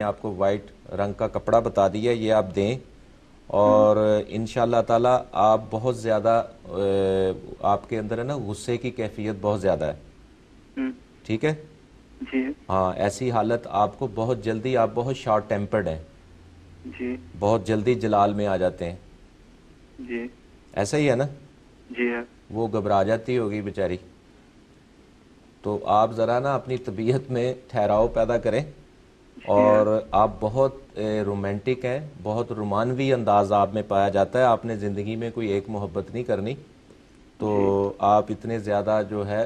آپ کو وائٹ رنگ کا کپڑا بتا دیا، یہ آپ دیں اور انشاءاللہ تعالی آپ بہت زیادہ آپ کے اندر ہے نا غصے کی کیفیت بہت زیادہ ہے، ٹھیک ہے جی ہاں، ایسی حالت آپ کو بہت جلدی، آپ بہت شارٹ ٹیمپرڈ ہیں جی بہت جلدی جلال میں آ جاتے ہیں، جی ایسا ہی ہے نا؟ جی ہے وہ گھبرا جاتی ہوگی بیچاری، تو آپ ذرا نا اپنی طبیعت میں ٹھہراؤ پیدا کریں اور آپ بہت رومانٹک ہیں، بہت رومانوی انداز آپ میں پایا جاتا ہے، آپ نے زندگی میں کوئی ایک محبت نہیں کرنی، تو آپ اتنے زیادہ جو ہے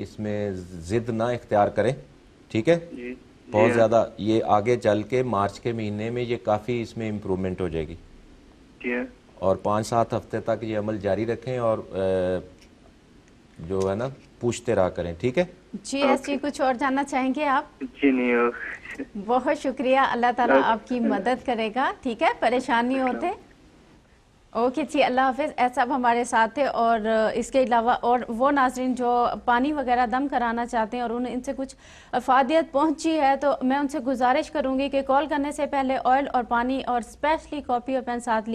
اس میں ضد نہ اختیار کریں، ٹھیک ہے؟ جی بہت زیادہ یہ آگے چل کے مارچ کے مہینے میں یہ کافی اس میں امپرومنٹ ہو جائے گی، جی اور 5-7 ہفتے تک یہ عمل جاری رکھیں اور جو ہے نا پوچھتے رہا کریں، ٹھیک ہے؟ جی ایسی کچھ اور جاننا چاہیں گے آپ؟ جی نہیں بہت شکریہ، اللہ تعالیٰ آپ کی مدد کرے گا، ٹھیک ہے؟ پریشان نہیں ہوتے، اوکے جی، اللہ حافظ۔ ایسا اب ہمارے ساتھ تھے، اور اس کے علاوہ اور وہ ناظرین جو پانی وغیرہ دم کرانا چاہتے ہیں اور انہیں ان سے کچھ افادیت پہنچی ہے، تو میں ان سے گزارش کروں گی کہ کال کرنے سے پہلے آئل اور پانی اور اسپیشلی کاپی اور پین ساتھ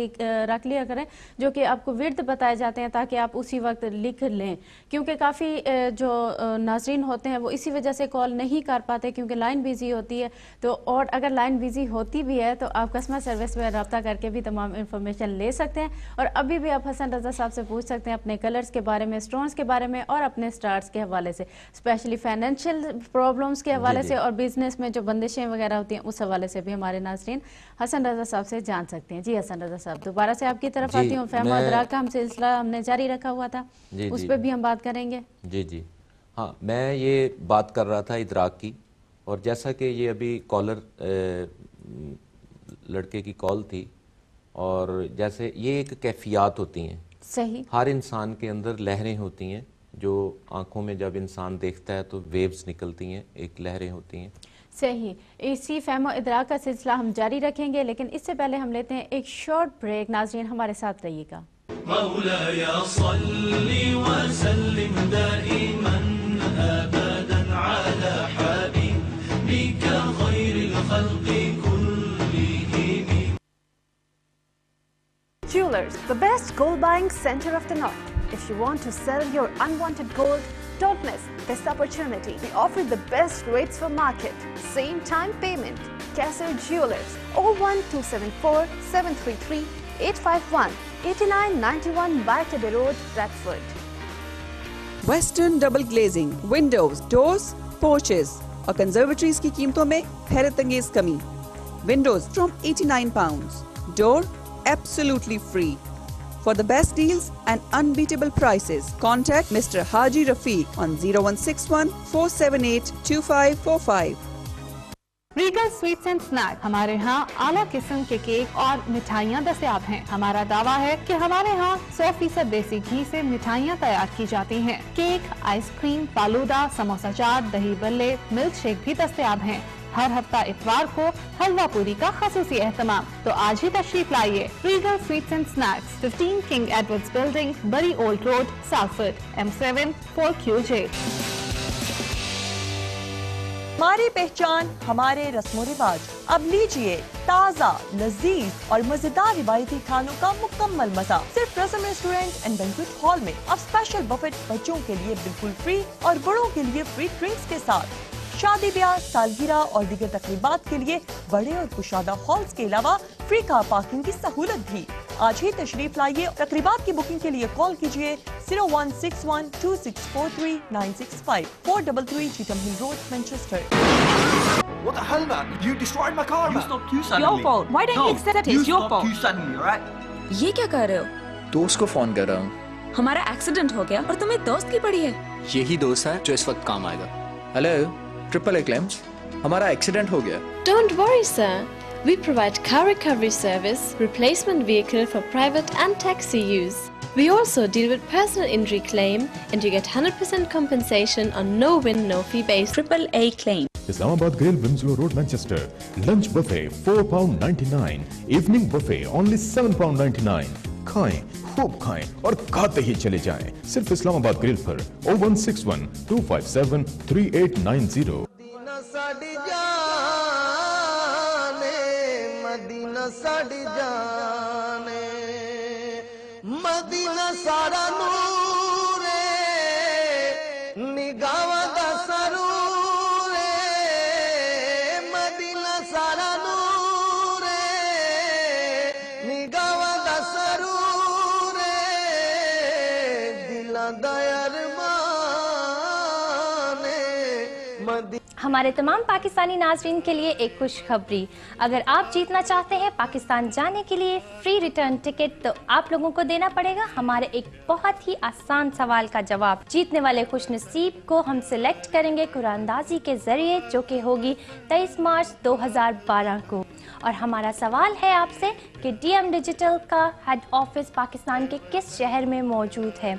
رکھ لیا کریں، جو کہ آپ کو ورد بتائے جاتے ہیں تاکہ آپ اسی وقت لکھ لیں، کیونکہ کافی جو ناظرین ہوتے ہیں وہ اسی وجہ سے کال نہیں کر پاتے کیونکہ لائن بیزی ہوتی ہے، تو اور اگر لائن بیزی ہوتی بھی ہے تو آپ کسٹمر سروس میں رابطہ کر کے بھی تمام انفارمیشن لے سکتے ہیں، اور ابھی بھی آپ حسن رضا صاحب سے پوچھ سکتے ہیں اپنے کلرز کے بارے میں، سٹونز کے بارے میں، اور اپنے سٹارز کے حوالے سے، اسپیشلی فائنینشیل پرابلمز کے حوالے سے اور بزنس میں جو بندشیں وغیرہ ہوتی ہیں اس حوالے سے بھی ہمارے ناظرین حسن رضا صاحب سے جان سکتے ہیں۔ جی حسن رضا صاحب، دوبارہ سے آپ کی طرف آتی ہوں، فہم و ادراک کا ہم سلسلہ ہم نے جاری رکھا ہوا تھا، اس پہ بھی ہم بات کریں گے۔ جی ہاں، میں یہ بات کر رہا تھا ادراک کی، اور جیسا کہ یہ ابھی کالر لڑکے کی کال تھی، اور جیسے یہ ایک کیفیات ہوتی ہیں، صحیح، ہر انسان کے اندر لہریں ہوتی ہیں، جو آنکھوں میں جب انسان دیکھتا ہے تو ویوز نکلتی ہیں، ایک لہریں ہوتی ہیں، صحیح، اسی فہم و ادراک کا سلسلہ ہم جاری رکھیں گے، لیکن اس سے پہلے ہم لیتے ہیں ایک شارٹ بریک۔ ناظرین ہمارے ساتھ رہیے گا۔ مولاي صل وسلم دائما ابدا على حبيبك خير الخلق كلهم. Jewelers, the best gold buying center of the north. If you want to sell your unwanted gold, don't miss this opportunity. We offer the best rates for market, same time payment. Kesser Jewelers, 01274 733 851, 8991 Barclay Road, Bradford. Western double glazing, windows, doors, porches اور conservatories کی قیمتوں میں حیرت انگیز کمی. Windows from £89, door absolutely free. For the best deals and unbeatable prices, contact Mr. Haji Rafiq on 0161 478 2545. Regal Sweets and Snack, ہمارے ہاں اعلیٰ قسم کے کیک اور مٹھائیاں دستیاب ہیں۔ ہمارا دعویٰ ہے کہ ہمارے ہاں 100% دیسی گھی سے مٹھائیاں تیار کی جاتی ہیں۔ Cake, ice cream, falooda, samosa chaat, dahi bhalle, milk shake بھی دستیاب ہیں۔ ہر ہفتہ اتوار کو حلوہ پوری کا خصوصی اہتمام، تو آج ہی تشریف لائیے۔ Regal Sweets and Snacks, 15 King Edwards Building, Bury Old Road, Salford, M7 4QJ۔ ہماری پہچان، ہمارے رسم و رواج، اب لیجئے تازہ، لذیذ اور مزیدار روایتی کھانوں کا مکمل مزہ صرف رسم ریسٹورینٹ اینڈ بینکویٹ ہال میں۔ اب اسپیشل بفیٹ بچوں کے لیے بالکل فری اور بڑوں کے لیے فری ڈرنکس کے ساتھ۔ شادی بیاہ، سالگرہ اور دیگر تقریبات کے لیے بڑے اور کشادہ ہالز کے علاوہ فری کار پارکنگ کی سہولت بھی۔ آج ہی تشریف لائیے۔ تقریبات کی بکنگ کے لیے کال کیجیے 0161 2643 965 433 Cheetham Hill Road, Manchester. What the hell, man? You destroyed my car, man. You stopped too suddenly. Your fault. Why don't you accept it? It's your fault. You stopped too suddenly, alright? یہ کیا کر رہے ہو؟ دوست کو phone کر رہا ہوں۔ ہمارا ایکسیڈنٹ ہو گیا اور تمہیں دوست کی پڑی ہے۔ یہی دوست ہے جو اس وقت کام آئے گا۔ ہیلو، ٹرپل اے کلیمز، ہمارا ایکسیڈنٹ ہو گیا۔ Don't worry, sir. We provide car recovery service, replacement vehicle for private and taxi use. We also deal with personal injury claim and you get 100% compensation on no-win, no-fee basis. AAA claim. Islamabad Grill, Winslow Road, Manchester. Lunch buffet £4.99. Evening buffet only £7.99. کھائیں، خوب کھائیں اور کھاتے ہی چلے جائیں، صرف اسلام آباد girl پر 0161 257 3890۔ سڑ جانے مدینہ سارا نور نگاہ دا سرور مدینہ سارا نور نگاہ دا سرور دلاں دا ہمارے تمام پاکستانی ناظرین کے لیے ایک خوشخبری، اگر آپ جیتنا چاہتے ہیں پاکستان جانے کے لیے فری ریٹرن ٹکٹ، تو آپ لوگوں کو دینا پڑے گا ہمارے ایک بہت ہی آسان سوال کا جواب۔ جیتنے والے خوش نصیب کو ہم سلیکٹ کریں گے قرآن اندازی کے ذریعے، جو کہ ہوگی 23 مارچ 2012 کو۔ اور ہمارا سوال ہے آپ سے کہ ڈی ایم ڈیجیٹل کا ہیڈ آفس پاکستان کے کس شہر میں موجود ہے؟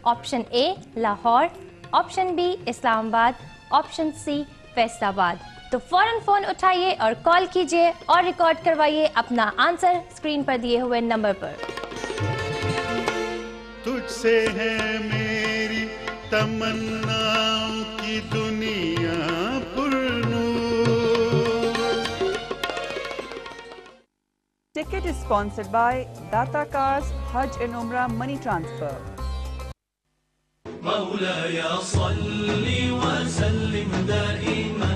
آپشن اے لاہور، آپشن بی اسلام آباد، آپشن سی فیصل آباد۔ تو فوراً فون اٹھائیے اور کال کیجئے اور ریکارڈ کروائیے اپنا آنسر اسکرین پر دیے ہوئے نمبر پر۔ تجھ سے ہے میری تمناؤں کی دنیا پرنور۔ Ticket is sponsored by Data Cars Hajj and Umrah Money Transfer. مولاي صل وسلم دائما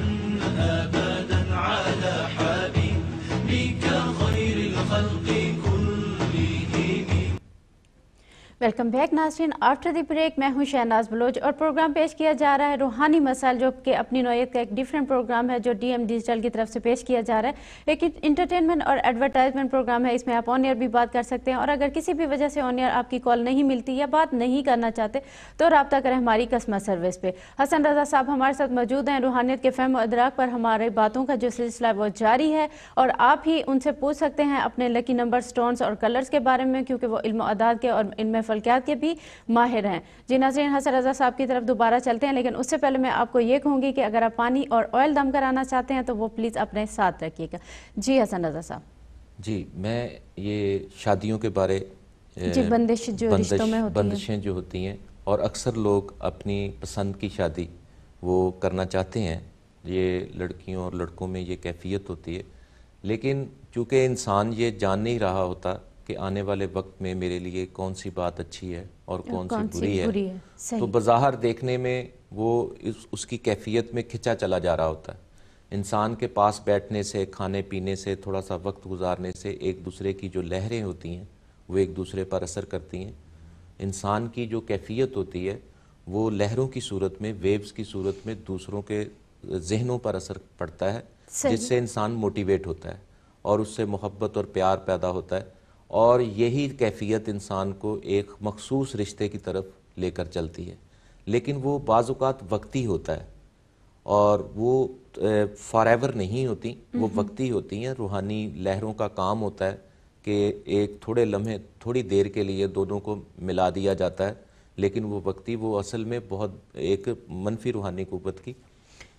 أبدا على حبيبك خير الخلق كلهم۔ ویلکم بیک ناظرین، آفٹر دی بریک میں ہوں شہناز بلوچ اور پروگرام پیش کیا جا رہا ہے روحانی مسائل، جو کہ اپنی نوعیت کا ایک ڈیفرنٹ پروگرام ہے جو ڈی ایم ڈیجیٹل کی طرف سے پیش کیا جا رہا ہے۔ ایک انٹرٹینمنٹ اور ایڈورٹائزمنٹ پروگرام ہے، اس میں آپ آن ایئر بھی بات کر سکتے ہیں، اور اگر کسی بھی وجہ سے آن ایئر آپ کی کال نہیں ملتی یا بات نہیں کرنا چاہتے تو رابطہ کریں ہماری کسٹمر سروس پہ۔ حسن رضا صاحب ہمارے ساتھ موجود ہیں، روحانیت کے فہم و ادراک پر ہمارے باتوں کا جو سلسلہ ہے وہ جاری ہے، اور آپ ہی ان سے پوچھ سکتے ہیں اپنے لکی نمبر، سٹونز اور کلرز کے بارے میں، کیونکہ وہ علم و اعداد کے اور علم فلکیات کے بھی ماہر ہیں۔ جی ناظرین، حسن رضا صاحب کی طرف دوبارہ چلتے ہیں، لیکن اس سے پہلے میں آپ کو یہ کہوں گی کہ اگر آپ پانی اور آئل دم کرانا چاہتے ہیں تو وہ پلیز اپنے ساتھ رکھیے گا۔ جی حسن رضا صاحب۔ جی میں یہ شادیوں کے بارے بندش جو رشتوں میں ہوتی ہیں، بندشیں جو ہوتی ہیں، اور اکثر لوگ اپنی پسند کی شادی وہ کرنا چاہتے ہیں، یہ لڑکیوں اور لڑکوں میں یہ کیفیت ہوتی ہے، لیکن چونکہ انسان یہ جان نہیں رہا ہوتا کہ آنے والے وقت میں میرے لیے کون سی بات اچھی ہے اور کون سی بری ہے، تو بظاہر دیکھنے میں وہ اس کی کیفیت میں کھنچا چلا جا رہا ہوتا ہے۔ انسان کے پاس بیٹھنے سے، کھانے پینے سے، تھوڑا سا وقت گزارنے سے ایک دوسرے کی جو لہریں ہوتی ہیں وہ ایک دوسرے پر اثر کرتی ہیں۔ انسان کی جو کیفیت ہوتی ہے وہ لہروں کی صورت میں، ویوز کی صورت میں دوسروں کے ذہنوں پر اثر پڑتا ہے، جس سے انسان موٹیویٹ ہوتا ہے اور اس سے محبت اور پیار پیدا ہوتا ہے، اور یہی کیفیت انسان کو ایک مخصوص رشتے کی طرف لے کر چلتی ہے، لیکن وہ بعض اوقات وقتی ہوتا ہے اور وہ فار ایور نہیں ہوتی، وہ وقتی ہوتی ہیں۔ روحانی لہروں کا کام ہوتا ہے کہ ایک تھوڑے لمحے، تھوڑی دیر کے لیے دونوں کو ملا دیا جاتا ہے، لیکن وہ وقتی، وہ اصل میں بہت ایک منفی روحانی قوت کی۔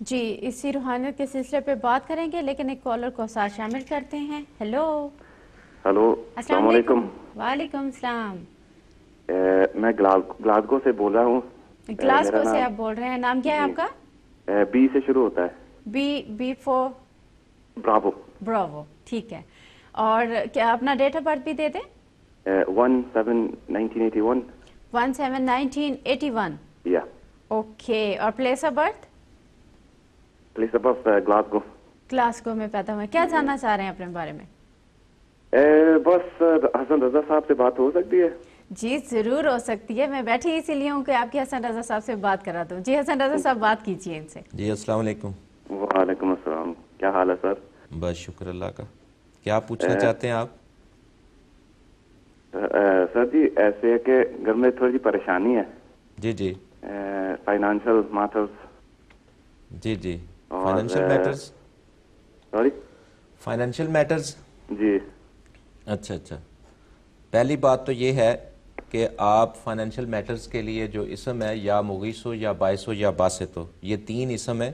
جی اسی روحانیت کے سلسلے پہ بات کریں گے، لیکن ایک کالر کو ساتھ شامل کرتے ہیں۔ ہیلو السلام علیکم۔ وعلیکم السلام۔ میں گلاسگو سے بول رہا ہوں۔ گلاسگو سے آپ بول رہے ہیں، نام کیا ہے آپ کا؟ بی سے شروع ہوتا ہے۔ Be four Bravo. براوو، ٹھیک ہے۔ اور کیا اپنا ڈیٹ آف برتھ بھی دے دیں؟ 1/7/1981۔ 1/7/1981۔ یا اوکے، اور place of birth? Place of birth Glasgow. Glasgow میں پیدا ہوئے۔ کیا جاننا چاہ رہے ہیں اپنے بارے میں؟ بس حسن رضا صاحب سے بات ہو سکتی ہے؟ جی ضرور ہو سکتی ہے، میں بیٹھی اسی لیے ہوں کہ آپ کی حسن رضا صاحب سے بات کرا دوں۔ جی حسن رضا صاحب بات کیجیے ان سے۔ جی السلام علیکم۔ وعلیکم السلام، کیا حال ہے سر؟ بس شکر اللہ کا۔ کیا پوچھنا چاہتے ہیں آپ؟ سر جی ایسے ہے کہ گھر میں تھوڑی سی پریشانی ہے۔ جی جی۔ Financial matters. جی جی، financial matters. Sorry? Financial matters. جی۔ اچھا اچھا، پہلی بات تو یہ ہے کہ آپ فائنینشیل میٹرز کے لیے جو اسم ہے، یا مغیث ہو یا باعث ہو یا باسط ہو، یہ 3 اسم ہے،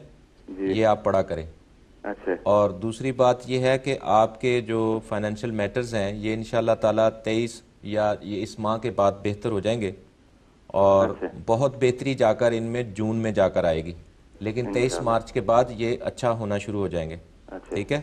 یہ آپ پڑھا کریں۔ اچھا۔ اور دوسری بات یہ ہے کہ آپ کے جو فائنینشیل میٹرز ہیں یہ انشاءاللہ تعالیٰ 23 یا یہ اس ماہ کے بعد بہتر ہو جائیں گے، اور بہت بہتری جا کر ان میں جون میں جا کر آئے گی، لیکن 23 مارچ کے بعد یہ اچھا ہونا شروع ہو جائیں گے۔ ٹھیک ہے؟